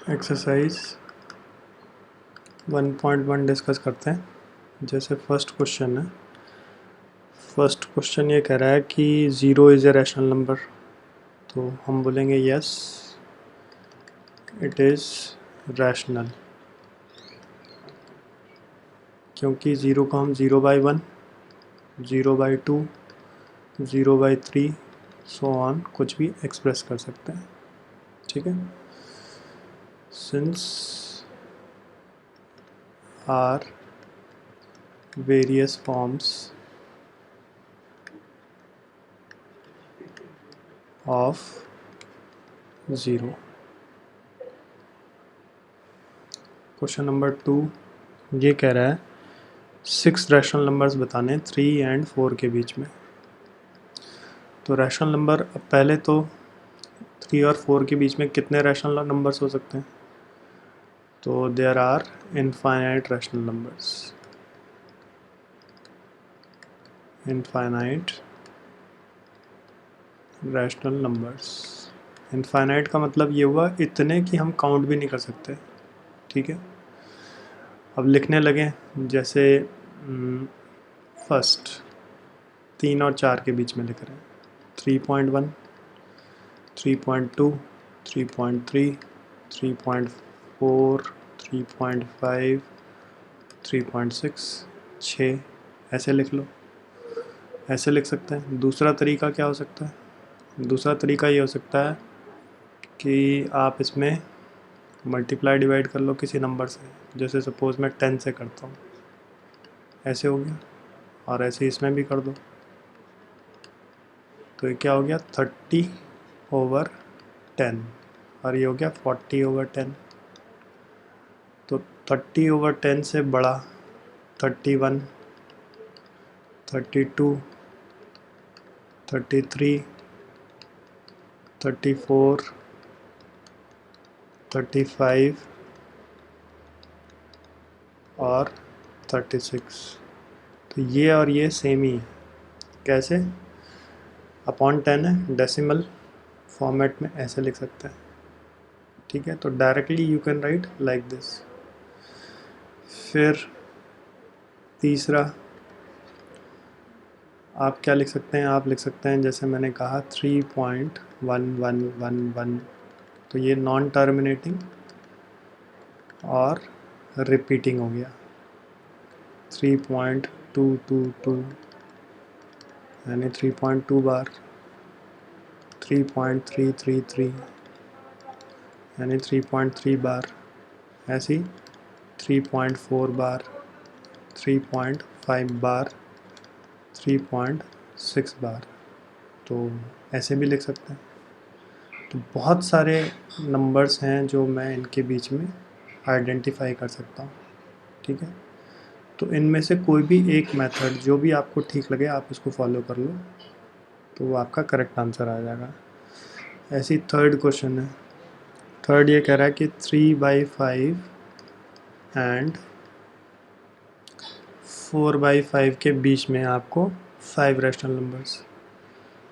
Exercise 1.1 discuss करते हैं। जैसे फर्स्ट क्वेश्चन है, फर्स्ट क्वेश्चन ये कह रहा है कि 0 इज़ ए रैशनल नंबर। तो हम बोलेंगे यस इट इज़ रैशनल, क्योंकि 0 को हम 0/1, 0/2, 0/3 सो ऑन कुछ भी एक्सप्रेस कर सकते हैं। ठीक है, since are various forms of 0। Question number 2 ये कह रहा है 6 रैशनल नंबर्स बताने 3 एंड 4 के बीच में। तो रैशनल नंबर, अब पहले तो 3 और 4 के बीच में कितने रैशनल नंबर्स हो सकते हैं? तो there are infinite rational numbers. Infinite rational numbers, infinite का मतलब ये हुआ इतने कि हम काउंट भी नहीं कर सकते। ठीक है, अब लिखने लगे। जैसे फर्स्ट 3 और 4 के बीच में लिख रहे हैं 3.1, 3.2, 3.3, 3.4, 3.5, 3.6, 6, ऐसे लिख लो, ऐसे लिख सकते हैं। दूसरा तरीका क्या हो सकता है? दूसरा तरीका ये हो सकता है कि आप इसमें मल्टीप्लाई डिवाइड कर लो किसी नंबर से। जैसे सपोज़ मैं 10 से करता हूँ, ऐसे हो गया, और ऐसे इसमें भी कर दो। तो ये क्या हो गया 30/10, और ये हो गया 40/10। तो 30/10 से बड़ा 31, 32, 33, 34, 35 और 36। तो ये और ये सेम ही है। कैसे? अपॉन 10 है, डेसिमल फॉर्मेट में ऐसे लिख सकते हैं। ठीक है, तो directly you can write like this. फिर तीसरा आप क्या लिख सकते हैं? आप लिख सकते हैं जैसे मैंने कहा 3.1111, तो ये नॉन टर्मिनेटिंग और रिपीटिंग हो गया। 3.222 यानी 3.2 बार, 3.333 यानी 3.3 बार, ऐसे ही 3.4 बार, 3.5 बार, 3.6 बार। तो ऐसे भी लिख सकते हैं। तो बहुत सारे नंबर्स हैं जो मैं इनके बीच में आइडेंटिफाई कर सकता हूँ। ठीक है, तो इनमें से कोई भी एक मेथड जो भी आपको ठीक लगे आप इसको फॉलो कर लो, तो वो आपका करेक्ट आंसर आ जाएगा। ऐसे ही थर्ड क्वेश्चन है। थर्ड ये कह रहा है कि 3/5 एंड 4/5 के बीच में आपको 5 रैशनल नंबर्स,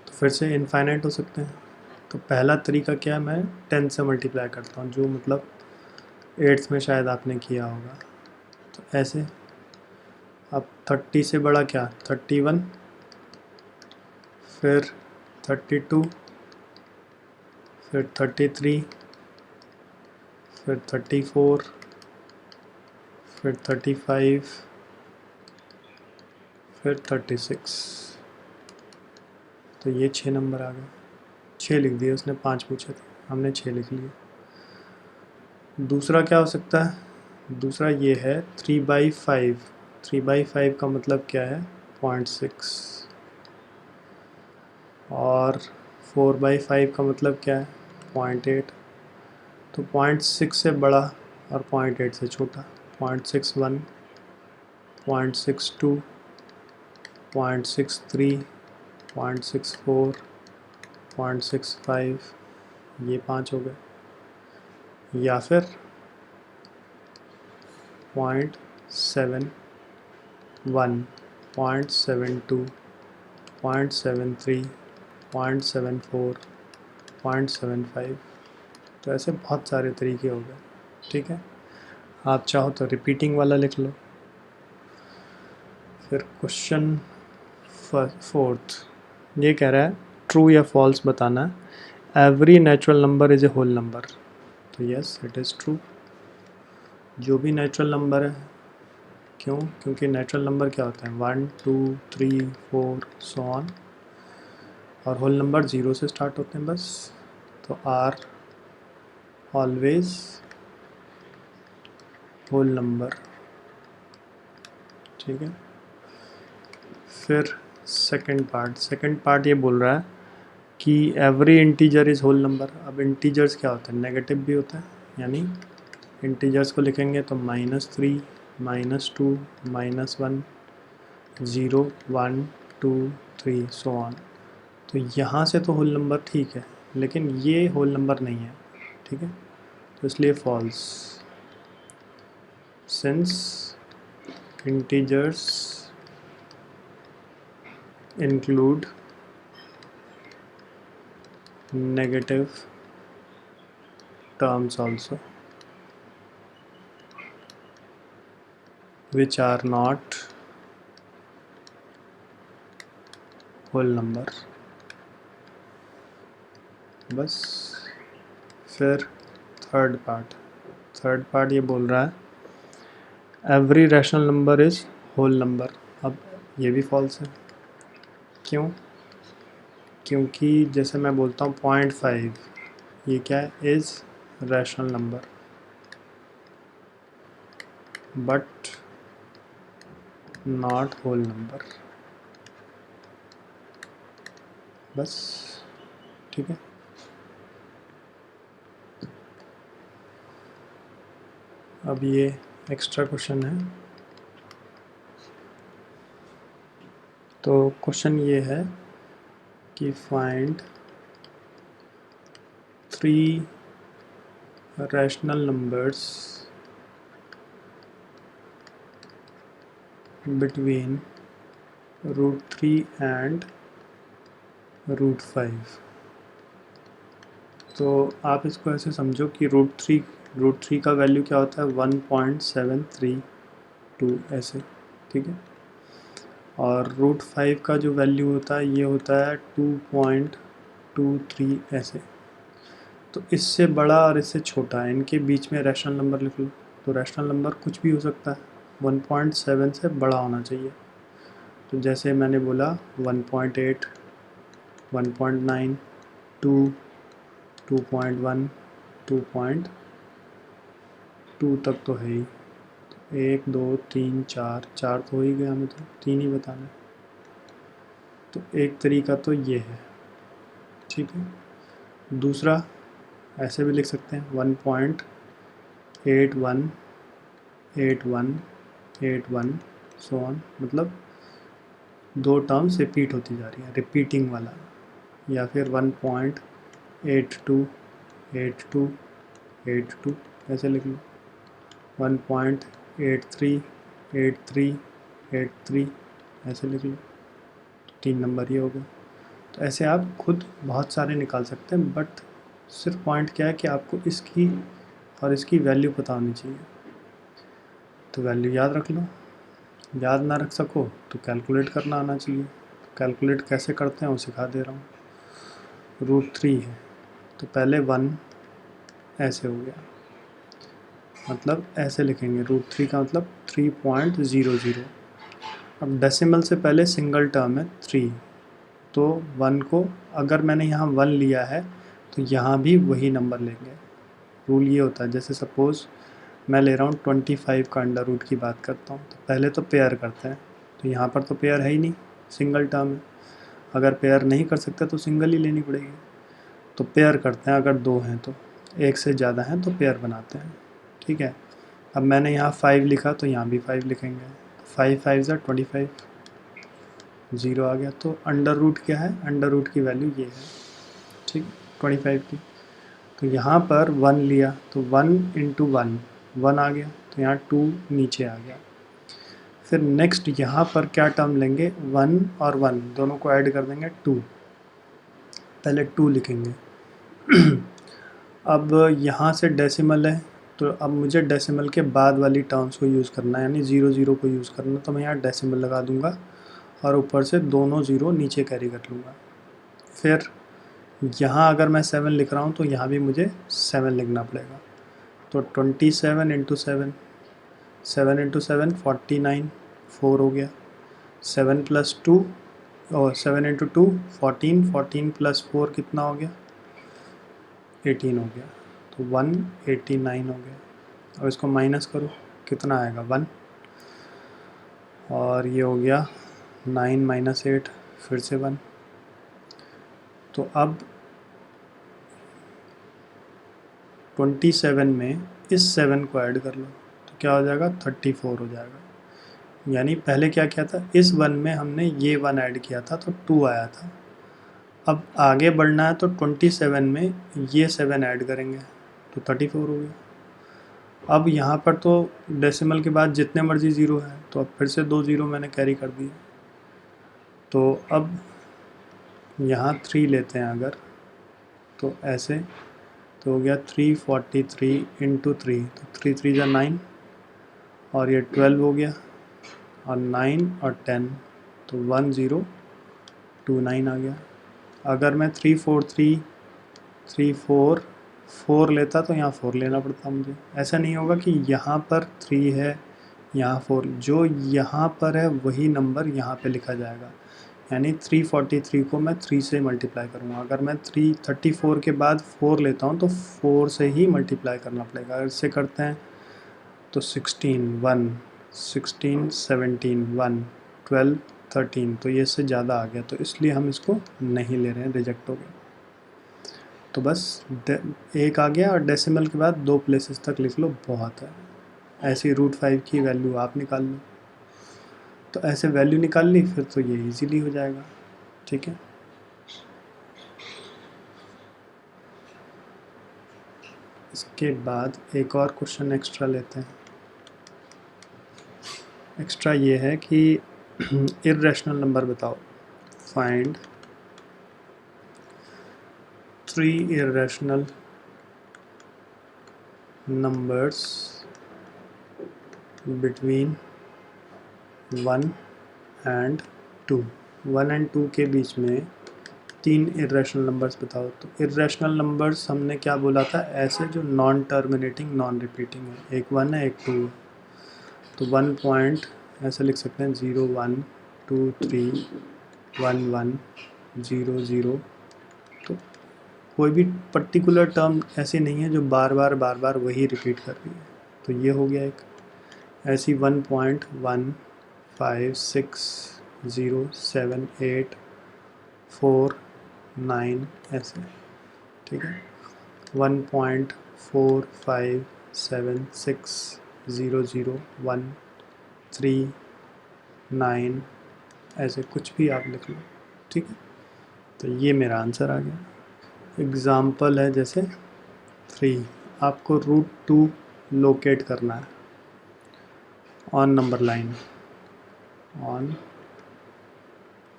तो फिर से इनफाइनाइट हो सकते हैं। तो पहला तरीका क्या है, मैं 10 से मल्टीप्लाई करता हूँ, जो मतलब 8th में शायद आपने किया होगा। तो ऐसे अब 30 से बड़ा क्या 31, फिर 32, फिर 33, फिर 34, फिर 35, फिर 36। तो ये 6 नंबर आ गए। 6 लिख दिए, उसने 5 पूछे थे, हमने 6 लिख लिए। दूसरा क्या हो सकता है? दूसरा ये है 3/5। 3/5 का मतलब क्या है 0.6, और 4/5 का मतलब क्या है 0.8। तो 0.6 से बड़ा और 0.8 से छोटा 0.61, 0.62, 0.63, 0.64, 0.65, ये 5 हो गए। या फिर 0.71, 0.72, 0.73, 0.74, 0.75, तो ऐसे बहुत सारे तरीके हो गए, ठीक है। आप चाहो तो रिपीटिंग वाला लिख लो। फिर क्वेश्चन 4th ये कह रहा है ट्रू या फॉल्स बताना है। Every natural number is a whole number. तो यस इट इज़ ट्रू। जो भी नेचुरल नंबर है, क्यों? क्योंकि नेचुरल नंबर क्या होता है 1 2 3 4 सो ऑन, और होल नंबर 0 से स्टार्ट होते हैं बस। तो आर ऑलवेज होल नंबर, ठीक है। फिर सेकंड पार्ट ये बोल रहा है कि every integer is whole number. अब इंटीजर्स क्या होता है? नेगेटिव भी होता है, यानी इंटीजर्स को लिखेंगे तो -3 -2 -1 0 1 2 3 सो ऑन। तो यहाँ से तो होल नंबर ठीक है, लेकिन ये होल नंबर नहीं है, ठीक है। तो इसलिए false. Since integers include negative terms also which are not whole number। बस। फिर थर्ड पार्ट ये बोल रहा है every rational number is whole number. अब ये भी फॉल्स है। क्यों? क्योंकि जैसे मैं बोलता हूँ 0.5, ये क्या है? Is rational number but not whole number. बस, ठीक है। अब ये एक्स्ट्रा क्वेश्चन है। तो क्वेश्चन ये है कि find 3 rational numbers between √3 and √5। तो आप इसको ऐसे समझो कि √3 का वैल्यू क्या होता है 1.732 ऐसे, ठीक है। और √5 का जो वैल्यू होता है ये होता है 2.23 ऐसे। तो इससे बड़ा और इससे छोटा है, इनके बीच में रैशनल नंबर लिख लो। तो रैशनल नंबर कुछ भी हो सकता है, 1.7 से बड़ा होना चाहिए। तो जैसे मैंने बोला 1.8 1.9 2 2.1 2.2 तक तो है ही। 1 2 3 4 4 तो हो ही गया, हमें तो 3 ही बताना है। तो एक तरीका तो ये है, ठीक है। दूसरा ऐसे भी लिख सकते हैं 1.818181 सो ऑन, मतलब दो टर्म्स रिपीट होती जा रही है, रिपीटिंग वाला। या फिर 1.828282 ऐसे लिख लो। 1.838383 ऐसे लिख लो। 3 नंबर ही हो गए। तो ऐसे आप खुद बहुत सारे निकाल सकते हैं, बट सिर्फ पॉइंट क्या है कि आपको इसकी और इसकी वैल्यू पता होनी चाहिए। तो वैल्यू याद रख लो। याद ना रख सको तो कैलकुलेट करना आना चाहिए। कैलकुलेट कैसे करते हैं वो सिखा दे रहा हूँ। √3 है तो पहले 1 ऐसे हो गया, मतलब ऐसे लिखेंगे। √3 का मतलब 3.00। अब डेसिमल से पहले सिंगल टर्म है 3, तो 1 को अगर मैंने यहाँ 1 लिया है तो यहाँ भी वही नंबर लेंगे। रूल ये होता है, जैसे सपोज़ मैं ले रहा हूँ 25 का अंडर रूट की बात करता हूँ, तो पहले तो पेयर करते हैं। तो यहाँ पर तो पेयर है ही नहीं, सिंगल टर्म है। अगर पेयर नहीं कर सकते तो सिंगल ही लेनी पड़ेगी। तो पेयर करते हैं, अगर 2 हैं तो, एक से ज़्यादा हैं तो पेयर बनाते हैं, ठीक है। अब मैंने यहाँ 5 लिखा तो यहाँ भी 5 लिखेंगे। 5 5 ज़ा 25, 0 आ गया। तो अंडर रूट क्या है? अंडर रूट की वैल्यू ये है, ठीक, 25 की। तो यहाँ पर 1 लिया तो 1 इंटू 1 आ गया, तो यहाँ 2 नीचे आ गया। फिर नेक्स्ट यहाँ पर क्या टर्म लेंगे? 1 और 1 दोनों को ऐड कर देंगे 2। पहले 2 लिखेंगे अब यहाँ से डेसिमल है, तो अब मुझे डेसिमल के बाद वाली टर्म्स को यूज़ करना है, यानी 0 0 को यूज़ करना, तो मैं यहाँ डेसिमल लगा दूँगा और ऊपर से दोनों ज़ीरो नीचे कैरी कर लूँगा। फिर यहाँ अगर मैं 7 लिख रहा हूँ तो यहाँ भी मुझे 7 लिखना पड़ेगा। तो 27 इंटू 7, 7 इंटू 7 49, 4 हो गया। 7 प्लस 2 और 7 इंटू 2 14, 14 प्लस 4 कितना हो गया? 18 हो गया। तो 189 हो गया। अब इसको माइनस करो, कितना आएगा? 1। और ये हो गया 9 माइनस 8, फिर से 1। तो अब 27 में इस 7 को ऐड कर लो, तो क्या हो जाएगा? 34 हो जाएगा। यानी पहले क्या किया था, इस 1 में हमने ये 1 ऐड किया था तो 2 आया था। अब आगे बढ़ना है तो 27 में ये 7 ऐड करेंगे तो 34 हो गया। अब यहाँ पर तो डेसिमल के बाद जितने मर्जी ज़ीरो है, तो अब फिर से 2 ज़ीरो मैंने कैरी कर दिए। तो अब यहाँ 3 लेते हैं अगर, तो ऐसे तो हो गया 343 इंटू 3, तो 3 3 जा 9 और ये 12 हो गया, और 9 और 10 तो 1029 आ गया। अगर मैं 3 4 3 3 4 4 लेता तो यहाँ 4 लेना पड़ता मुझे। ऐसा नहीं होगा कि यहाँ पर 3 है यहाँ 4, जो यहाँ पर है वही नंबर यहाँ पे लिखा जाएगा। यानी 343 को मैं 3 से मल्टीप्लाई करूँगा। अगर मैं 334 के बाद 4 लेता हूँ तो 4 से ही मल्टीप्लाई करना पड़ेगा। अगर इससे करते हैं तो 16 1 16 17 1 12 13, तो ये इससे ज़्यादा आ गया, तो इसलिए हम इसको नहीं ले रहे हैं, रिजेक्ट हो गया। तो बस एक आ गया, और डेसिमल के बाद 2 प्लेसेस तक लिख लो, बहुत है। ऐसी √5 की वैल्यू आप निकाल लो। तो ऐसे वैल्यू निकाल ली, फिर तो ये इजीली हो जाएगा। ठीक है, इसके बाद एक और क्वेश्चन एक्स्ट्रा लेते हैं। एक्स्ट्रा ये है कि इर्रेशनल नंबर बताओ, find 3 irrational numbers between 1 and 2। 1 and 2 के बीच में 3 इर्रेशनल नंबर्स बताओ। तो इर्रेशनल नंबर्स हमने क्या बोला था? ऐसे जो नॉन टर्मिनेटिंग नॉन रिपीटिंग है, एक 1 है एक 2 है। तो 1 पॉइंट ऐसे लिख सकते हैं 0 1 2 3 1 1 0 0। तो कोई भी पर्टिकुलर टर्म ऐसी नहीं है जो बार बार वही रिपीट कर रही है। तो ये हो गया एक। ऐसी 1.1 5 6 0 7 8 4 9 ऐसे, ठीक है। 1.4 5 7 6 0 0 1 3 9 ऐसे कुछ भी आप लिख लो, ठीक है। तो ये मेरा आंसर आ गया। एग्ज़ाम्पल है जैसे 3, आपको √2 लोकेट करना है on number line, on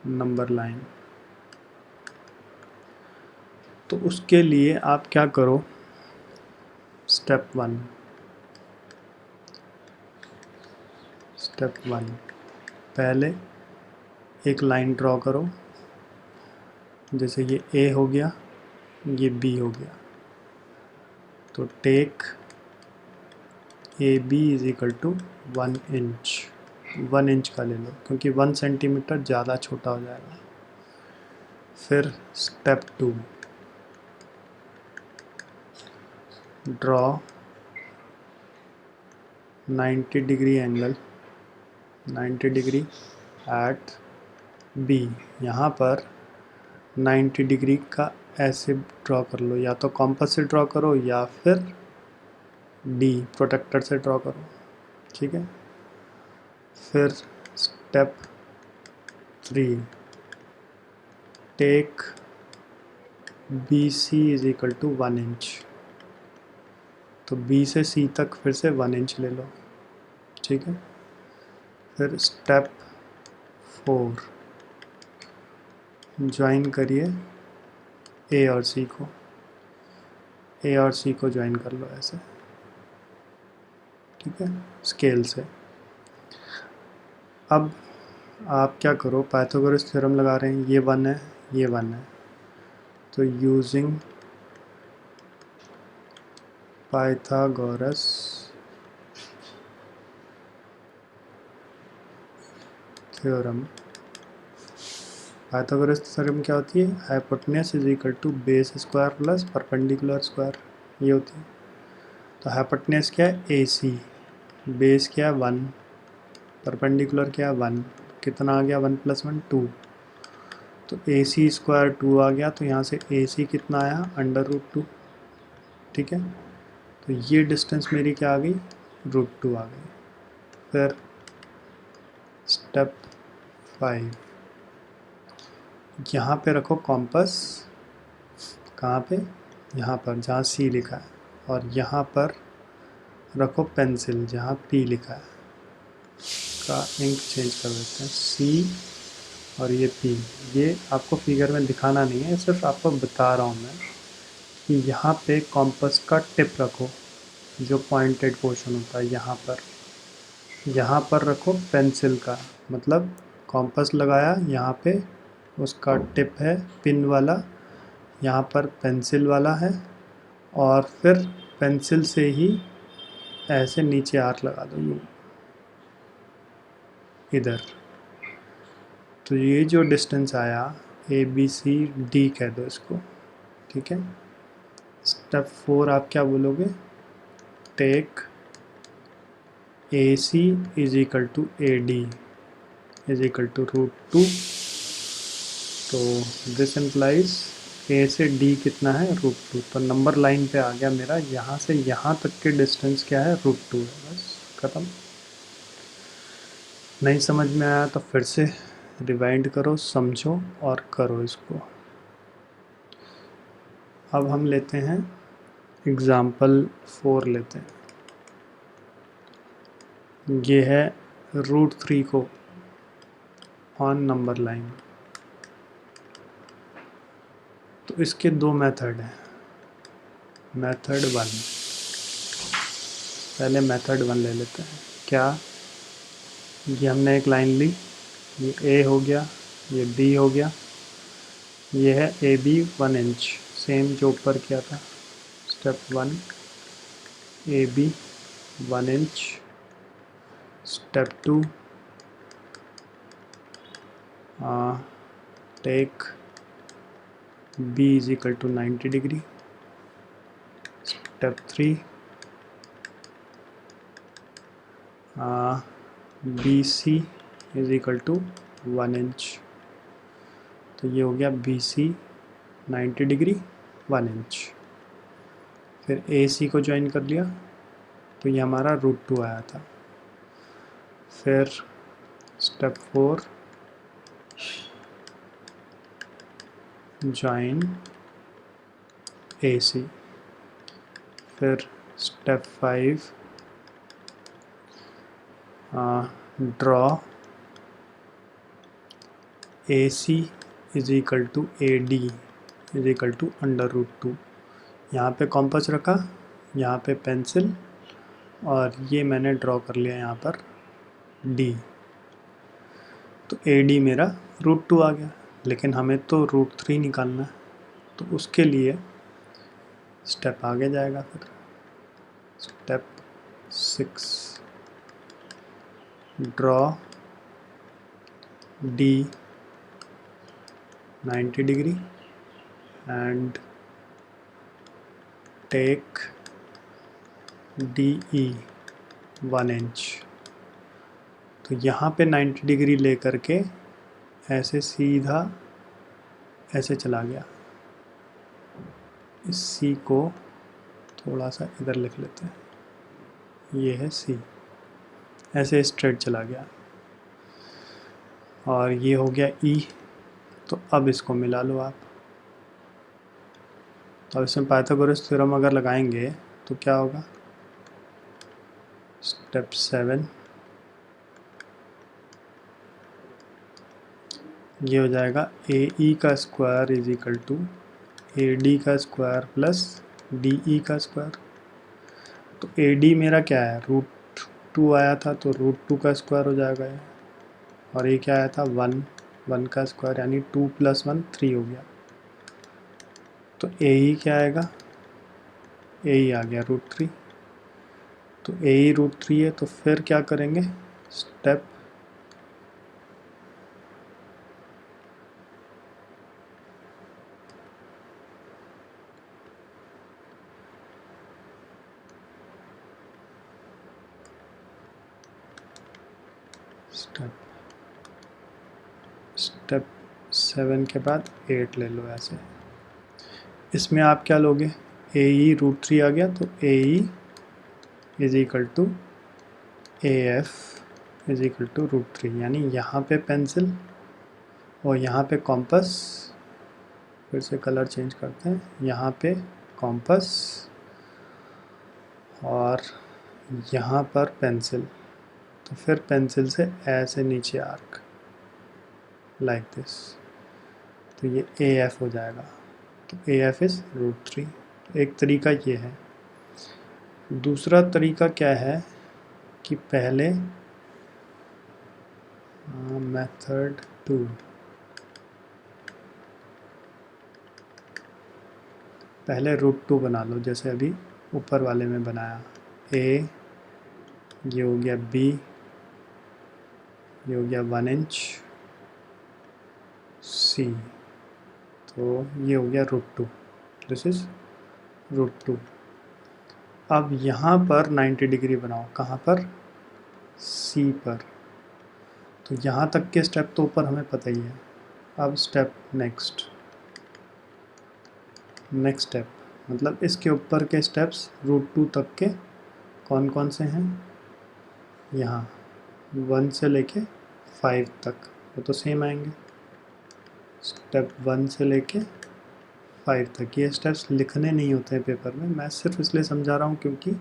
number line. तो उसके लिए आप क्या करो, स्टेप 1 पहले एक लाइन ड्रॉ करो। जैसे ये A हो गया, ये B हो गया, तो take AB is equal to 1 inch. 1 inch का ले लो, क्योंकि 1 सेंटीमीटर ज़्यादा छोटा हो जाएगा। फिर step 2, draw 90 degree angle, 90 degree at B। यहाँ पर 90 डिग्री का ऐसे ड्रॉ कर लो, या तो कॉम्पास से ड्रॉ करो या फिर D प्रोटेक्टर से ड्रॉ करो, ठीक है। फिर step 3, take BC is equal to 1 inch. तो B से C तक फिर से 1 इंच ले लो, ठीक है। फिर स्टेप 4, ज्वाइन करिए A और C को। ए और सी को ज्वाइन कर लो ऐसे, ठीक है, स्केल से। अब आप क्या करो, पाइथागोरस थ्योरम लगा रहे हैं, ये 1 है, ये 1 है, तो using Pythagoras theorem, Pythagoras theorem क्या होती है, hypotenuse is equal to base square plus perpendicular square, ये होती है। तो हाइपोटेन्यूस क्या है, ए सी, बेस क्या है 1, परपेंडिकुलर क्या है 1, कितना आ गया 1 + 1 2, तो ए सी स्क्वायर 2 आ गया, तो यहाँ से ए सी कितना आया √2, ठीक है। तो ये डिस्टेंस मेरी क्या आ गई, √2 आ गई। फिर स्टेप 5, यहाँ पे रखो कॉम्पस, कहाँ पे, यहाँ पर जहाँ सी लिखा है, और यहाँ पर रखो पेंसिल जहाँ पी लिखा है, का इंक चेंज कर देते हैं, सी और ये पी। ये आपको फिगर में दिखाना नहीं है, सिर्फ आपको बता रहा हूँ मैं कि यहाँ पे कॉम्पस का टिप रखो, जो पॉइंटेड पोर्शन होता है यहाँ पर रखो पेंसिल का, मतलब कॉम्पस लगाया यहाँ पे, उसका टिप है पिन वाला, यहाँ पर पेंसिल वाला है, और फिर पेंसिल से ही ऐसे नीचे आर्क लगा दो यूँ इधर। तो ये जो डिस्टेंस आया, ए बी सी डी कह दो इसको, ठीक है। स्टेप 4 आप क्या बोलोगे, take A C is equal to A D is equal to √2। तो दिस इम्प्लाइज ए से डी कितना है, √2। तो नंबर लाइन पे आ गया मेरा, यहाँ से यहाँ तक के डिस्टेंस क्या है, √2 है, बस ख़त्म। नहीं समझ में आया तो फिर से रिवाइंड करो, समझो और करो इसको। अब हम लेते हैं एग्ज़ाम्पल 4 लेते हैं। ये है √3 को ऑन नंबर लाइन। तो इसके 2 मेथड हैं। मेथड 1, पहले मेथड 1 ले लेते हैं। क्या, ये हमने एक लाइन ली, ये ए हो गया, ये बी हो गया, ये है ए बी 1 इंच, सेम जो ऊपर किया था। Step 1, A B 1 inch. Step 2, take B is equal to 90 degree. Step 3, B C is equal to 1 inch. तो ये हो गया बी सी 90 डिग्री 1 इंच। फिर ए सी को ज्वाइन कर लिया, तो ये हमारा √2 आया था। फिर स्टेप 4, ज्वाइन ए सी। फिर step 5, draw A C is equal to A D is equal to √2। यहाँ पे कॉम्पस रखा, यहाँ पे पेंसिल, और ये मैंने ड्रॉ कर लिया यहाँ पर डी। तो ए डी मेरा √2 आ गया, लेकिन हमें तो √3 निकालना है, तो उसके लिए स्टेप आगे जाएगा। फिर step 6, draw D 90 degree and take D E 1 inch. तो यहाँ पे 90 डिग्री ले करके ऐसे सीधा ऐसे चला गया। इस सी को थोड़ा सा इधर लिख लेते हैं, ये है सी, ऐसे स्ट्रेट चला गया, और ये हो गया ई। तो अब इसको मिला लो आप। तो इसमें पाइथागोरस थ्योरम अगर लगाएंगे तो क्या होगा, स्टेप 7, ये हो जाएगा ए ई का square is equal to A D का स्क्वायर प्लस डी ई का स्क्वायर। तो ए डी मेरा क्या है, √2 आया था, तो √2 का स्क्वायर हो जाएगा ये। और ये क्या आया था, 1 का स्क्वायर, यानी 2 + 1 3 हो गया। तो ए ई क्या आएगा, ए ई आ गया √3। तो ए ई √3 है, तो फिर क्या करेंगे, स्टेप स्टेप 7 के बाद 8 ले लो ऐसे। इसमें आप क्या लोगे, ए ई √3 आ गया, तो A E is equal to A F is equal to √3, यानी यहाँ पे पेंसिल और यहाँ पे कॉम्पस, फिर से कलर चेंज करते हैं, यहाँ पे कॉम्पस और यहाँ पर पेंसिल। तो फिर पेंसिल से ऐसे नीचे आर्क लाइक दिस, तो ये ए एफ हो जाएगा। तो ए एफ इज़ √3। तो एक तरीका ये है। दूसरा तरीका क्या है कि पहले मेथड 2, पहले √2 बना लो, जैसे अभी ऊपर वाले में बनाया। ए, ये हो गया बी, ये हो गया 1 इंच, सी, तो ये हो गया √2, दिस इज़ √2। अब यहाँ पर 90 डिग्री बनाओ, कहाँ पर, सी पर। तो यहाँ तक के स्टेप तो ऊपर हमें पता ही है। अब स्टेप नेक्स्ट स्टेप, मतलब इसके ऊपर के स्टेप्स √2 तक के कौन कौन से हैं, यहाँ 1 से लेके 5 तक, वो तो सेम आएंगे। स्टेप 1 से लेके 5 तक, ये स्टेप्स लिखने नहीं होते हैं पेपर में, मैं सिर्फ इसलिए समझा रहा हूँ क्योंकि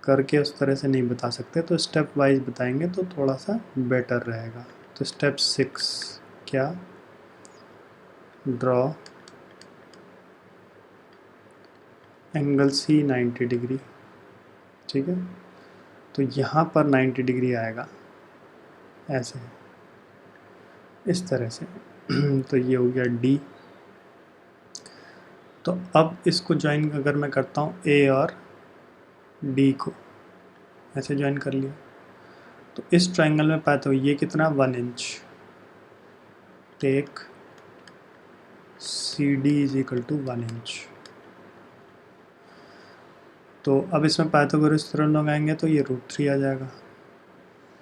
करके उस तरह से नहीं बता सकते, तो स्टेप वाइज बताएंगे तो थोड़ा सा बेटर रहेगा। तो स्टेप 6 क्या, ड्रॉ एंगल सी 90 डिग्री, ठीक है। तो यहाँ पर 90 डिग्री आएगा ऐसे, इस तरह से। तो ये हो गया डी। तो अब इसको ज्वाइन अगर मैं करता हूँ, ए और डी को ऐसे ज्वाइन कर लिया, तो इस ट्रायंगल में पाया, तो ये कितना, 1 inch, take C D is equal to 1 inch. तो अब इसमें पाइथागोरस थ्योरम लगाएंगे तो ये √3 आ जाएगा।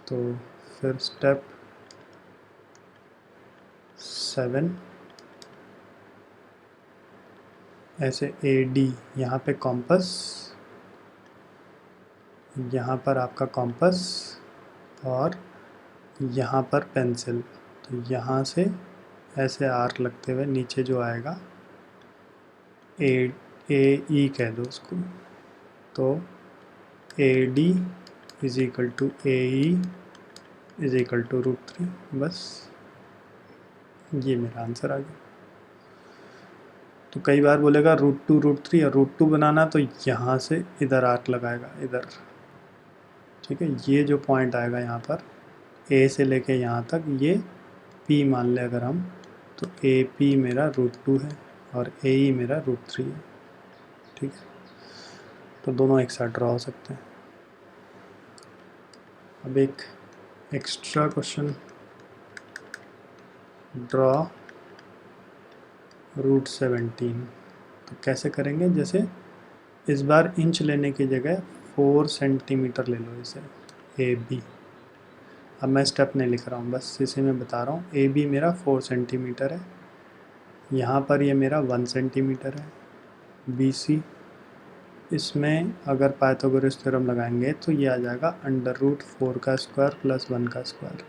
तो फिर स्टेप 7, ऐसे ए डी, यहाँ पे कॉम्पस, यहाँ पर आपका कॉम्पस और यहाँ पर पेंसिल। तो यहाँ से ऐसे आर्क लगते हुए नीचे जो आएगा, ए ई कह दो उसको। तो A D is equal to A E is equal to √3, बस ये मेरा आंसर आ गया। तो कई बार बोलेगा √2 √3, और √2 बनाना तो यहाँ से इधर आर्क लगाएगा, इधर, ठीक है। ये जो पॉइंट आएगा यहाँ पर, ए से लेके यहाँ तक, ये पी मान ले अगर हम, तो ए पी मेरा √2 है और ए ई मेरा √3 है, ठीक है। तो दोनों एक साथ ड्रॉ हो सकते हैं। अब एक एक्स्ट्रा क्वेश्चन, ड्रॉ √17। तो कैसे करेंगे, जैसे इस बार इंच लेने की जगह 4 सेंटीमीटर ले लो इसे, ए बी। अब मैं स्टेप नहीं लिख रहा हूँ, बस इसे मैं बता रहा हूँ। ए बी मेरा 4 सेंटीमीटर है, यहाँ पर ये मेरा 1 सेंटीमीटर है, बी सी। इसमें अगर पाइथागोरस थ्योरम लगाएंगे तो ये आ जाएगा √4 का स्क्वायर प्लस 1 का स्क्वायर,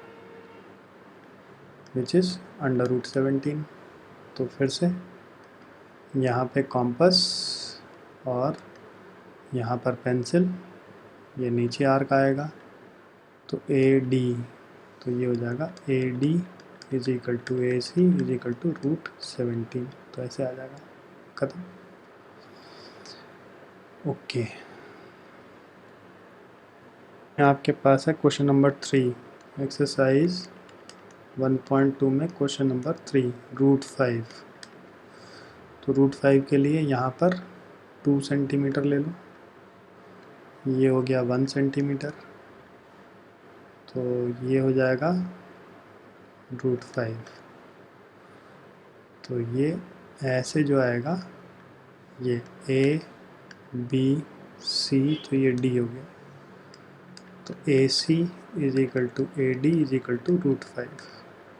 विच इज़ √17। तो फिर से यहाँ पे कॉम्पस और यहाँ पर पेंसिल, ये नीचे आर्क आएगा, तो ए डी, तो ये हो जाएगा A D is equal to A C is equal to √17। तो ऐसे आ जाएगा, खत्म। ओके, आपके पास है क्वेश्चन नंबर 3, एक्सरसाइज 1.2 में क्वेश्चन नंबर 3, √5। तो √5 के लिए यहाँ पर 2 सेंटीमीटर ले लो, ये हो गया 1 सेंटीमीटर, तो ये हो जाएगा √5। तो ये ऐसे जो आएगा, ये A B C, तो ये D हो गया, तो AC is equal to AD is equal to √5।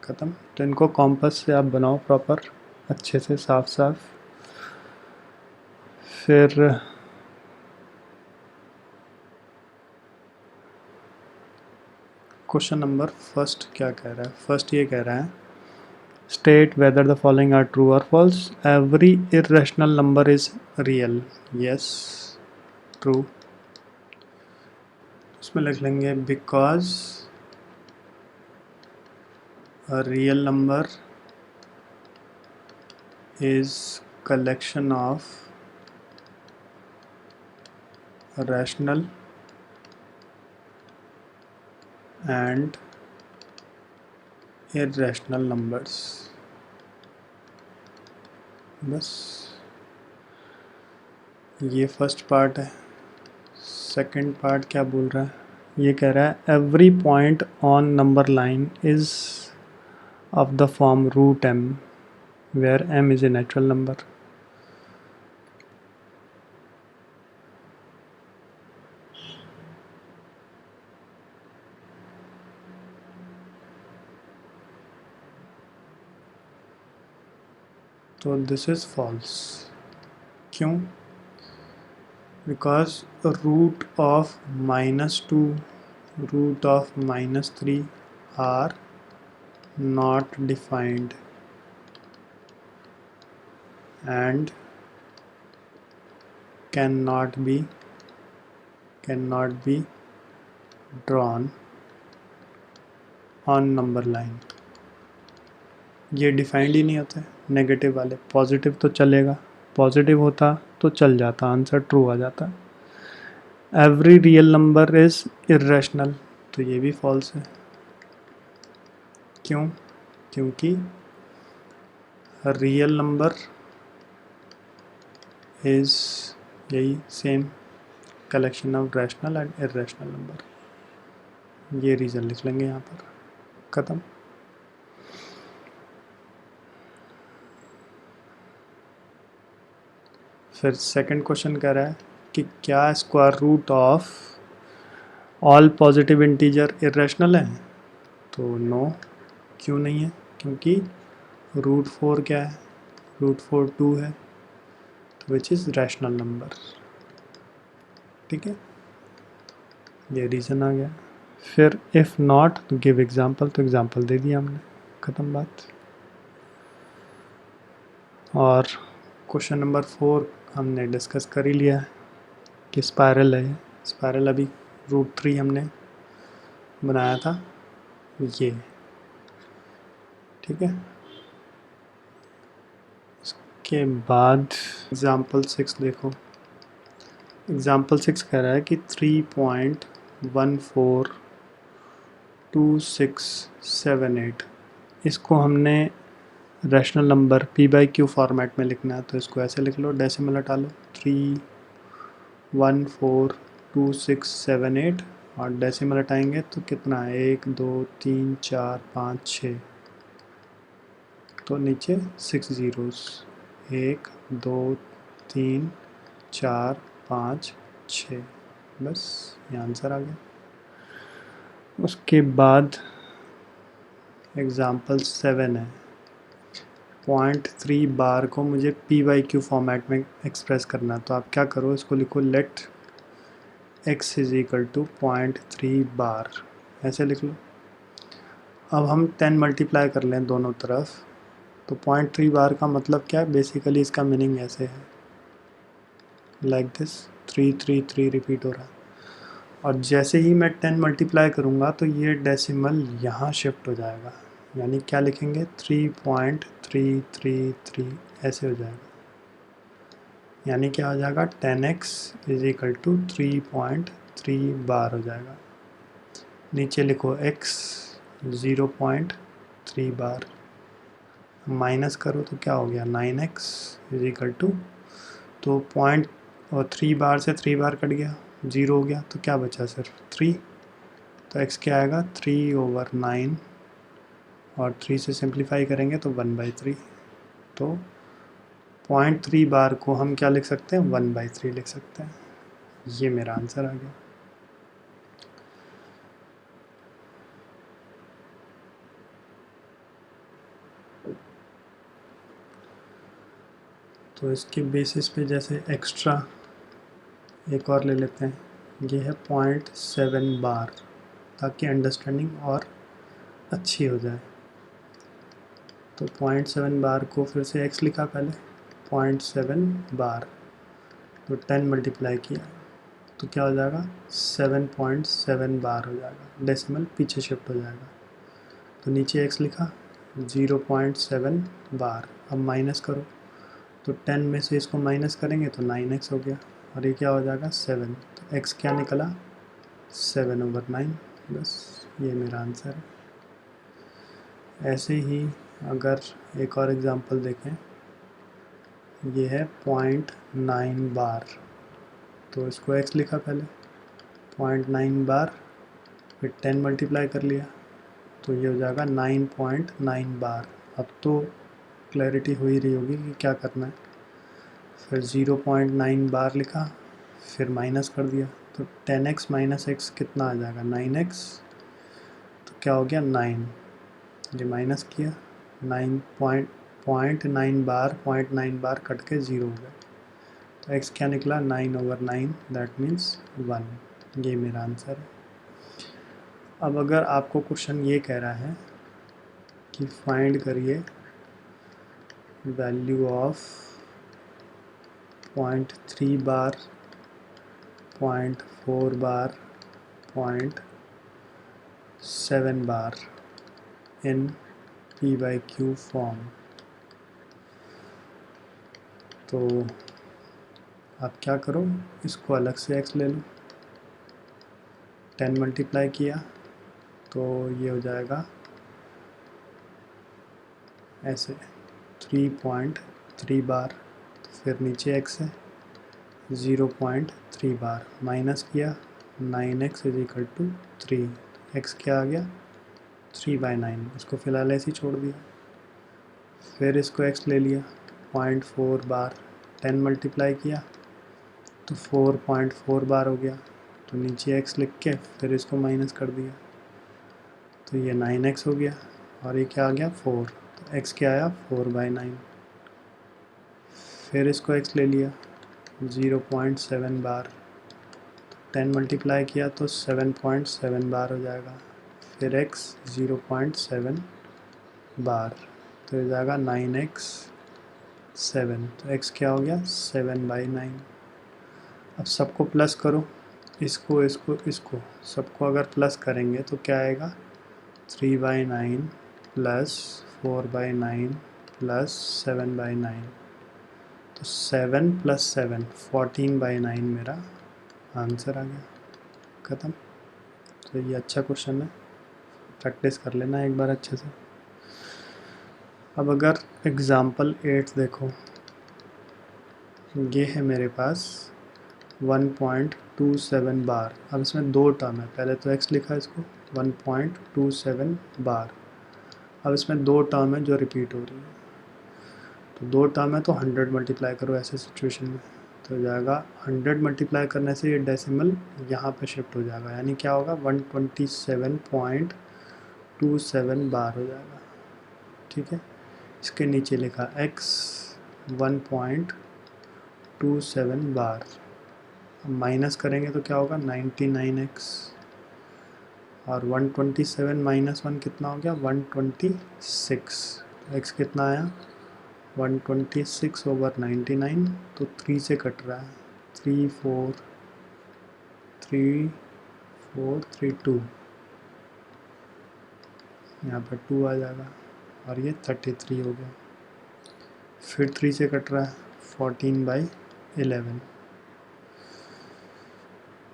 ख़त्म। तो इनको कॉम्पस से आप बनाओ प्रॉपर, अच्छे से साफ साफ। फिर क्वेश्चन नंबर फर्स्ट क्या कह रहा है? फर्स्ट ये कह रहा है, state whether the following are true और false, every irrational number is real. Yes, true. उसमें लिख लेंगे because a real number is collection of rational and irrational numbers। बस ये फर्स्ट पार्ट है। सेकंड पार्ट क्या बोल रहा है? ये कह रहा है every point on number line is of the form root m, where m is a natural number। तो this is false। क्यों? because root of -2, root of -3 are not defined and cannot be drawn on number line। ये defined ही नहीं होते negative वाले, positive तो चलेगा, positive होता तो चल जाता, आंसर ट्रू आ जाता। Every real number is irrational, तो ये भी फॉल्स है। क्यों? क्योंकि रियल नंबर इज यही same collection of rational and irrational number. ये रीज़न लिख लेंगे यहाँ पर, ख़त्म। फिर सेकंड क्वेश्चन कह रहा है कि क्या square root of all positive integer irrational है? तो नो। क्यों नहीं है? क्योंकि √4 क्या है? √4 2 है, तो विच इज़ रैशनल नंबर। ठीक है, ये रीज़न आ गया। फिर इफ़ नॉट तो गिव एग्जांपल, तो एग्जांपल दे दिया हमने, ख़त्म बात। और क्वेश्चन नंबर 4 हमने डिस्कस कर ही लिया है कि स्पायरल है। स्पायरल अभी √3 हमने बनाया था ये, ठीक है। इसके बाद एग्जांपल 6 देखो। एग्जांपल 6 कह रहा है कि 3.142678, इसको हमने रैशनल नंबर p/q फॉर्मेट में लिखना है, तो इसको ऐसे लिख लो, डेसिमल हटा लो, 3.142678, और डेसिमल हटाएंगे तो कितना है? 1 2 3 4 5 6, तो नीचे 6 ज़ीरोज़, 1 2 3 4 5 6, बस ये आंसर आ गया। उसके बाद एग्ज़ाम्पल 7 है, 0.3 बार को मुझे p/q फॉर्मेट में एक्सप्रेस करना है, तो आप क्या करो, इसको लिखो let x is equal to 0.3 bar, ऐसे लिख लो। अब हम 10 मल्टीप्लाई कर लें दोनों तरफ, तो 0.3 बार का मतलब क्या है? बेसिकली इसका मीनिंग ऐसे है, लाइक दिस, 3 3 3 रिपीट हो रहा है। और जैसे ही मैं 10 मल्टीप्लाई करूँगा तो ये डेसिमल यहाँ शिफ्ट हो जाएगा, यानी क्या लिखेंगे? 3.333, ऐसे हो जाएगा। यानी क्या हो जाएगा 10x इज इक्वल टू 3.3 बार हो जाएगा। नीचे लिखो x 0.3 बार, माइनस करो तो क्या हो गया 9x इज इक्वल टू, तो पॉइंट और 3 बार से 3 बार कट गया, 0 हो गया, तो क्या बचा सिर्फ 3। तो x क्या आएगा 3/9, और 3 से सिंप्लीफाई करेंगे तो 1/3। तो 0.3 बार को हम क्या लिख सकते हैं 1/3 लिख सकते हैं। ये मेरा आंसर आ गया। तो इसके बेसिस पे जैसे एक्स्ट्रा एक और ले लेते हैं, ये है 0.7 बार, ताकि अंडरस्टैंडिंग और अच्छी हो जाए। तो 0.7 बार को फिर से x लिखा पहले, 0.7 बार, तो 10 मल्टीप्लाई किया तो क्या हो जाएगा 7.7 बार हो जाएगा, डेसिमल पीछे शिफ्ट हो जाएगा। तो नीचे x लिखा 0.7 बार। अब माइनस करो तो 10 में से इसको माइनस करेंगे तो 9x हो गया, और ये क्या हो जाएगा 7। तो x क्या निकला 7/9। बस ये मेरा आंसर है। ऐसे ही अगर एक और एग्जांपल देखें, ये है 0.9 बार, तो इसको x लिखा पहले 0.9 बार, फिर 10 मल्टीप्लाई कर लिया तो ये हो जाएगा 9.9 बार। अब तो क्लैरिटी हो ही रही होगी कि क्या करना है। फिर 0.9 बार लिखा, फिर माइनस कर दिया तो 10x माइनस x कितना आ जाएगा 9x, तो क्या हो गया 9, ये माइनस किया 9.9 बार, 0.9 बार कट के 0 हो गया, तो x क्या निकला 9/9, दैट मीन्स 1। ये मेरा आंसर है। अब अगर आपको क्वेश्चन ये कह रहा है कि फाइंड करिए value of 0.3 bar, 0.4 bar, 0.7 bar in p/q form, तो आप क्या करो, इसको अलग से x ले लो, 10 मल्टीप्लाई किया तो ये हो जाएगा ऐसे 3.3 बार, फिर नीचे x है 0.3 बार, माइनस किया 9x is equal to 3, x क्या आ गया 3/9, इसको फ़िलहाल ऐसे ही छोड़ दिया। फिर इसको x ले लिया 0.4 बार, 10 मल्टीप्लाई किया तो 4.4 बार हो गया, तो नीचे x लिख के फिर इसको माइनस कर दिया तो ये 9x हो गया, और ये क्या आ गया 4, तो x क्या आया 4/9। फिर इसको x ले लिया 0.7 बार, 10 मल्टीप्लाई किया तो 7.7 बार हो जाएगा, फिर x 0.7 बार, तो हो जाएगा 9x 7, तो x क्या हो गया 7/9। अब सबको प्लस करो, इसको इसको इसको सबको अगर प्लस करेंगे तो क्या आएगा 3/9 प्लस 4/9 प्लस 7/9, तो 7 + 7 14/9 मेरा आंसर आ गया। ख़त्म। तो ये अच्छा क्वेश्चन है, प्रैक्टिस कर लेना एक बार अच्छे से। अब अगर एग्ज़ाम्पल 8 देखो, ये है मेरे पास 1.27 बार। अब इसमें दो टर्म है, पहले तो x लिखा है इसको 1.27 बार। अब इसमें दो टर्म है जो रिपीट हो रही है, तो दो टर्म है तो 100 मल्टीप्लाई करो ऐसे सिचुएशन में, तो हो जाएगा 100 मल्टीप्लाई करने से ये डेसिमल यहाँ पे शिफ्ट हो जाएगा, यानी क्या होगा 127.27 बार हो जाएगा। ठीक है, इसके नीचे लिखा x 1.27 बार, माइनस करेंगे तो क्या होगा 99x, और 127 माइनस 1 कितना हो गया 126, x कितना आया 126/99, तो 3 से कट रहा है 3 4 3 4 3 2, यहाँ पर 2 आ जाएगा, और ये 33 हो गया। फिर 3 से कट रहा है 14/8, 11।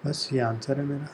बस ये आंसर है मेरा।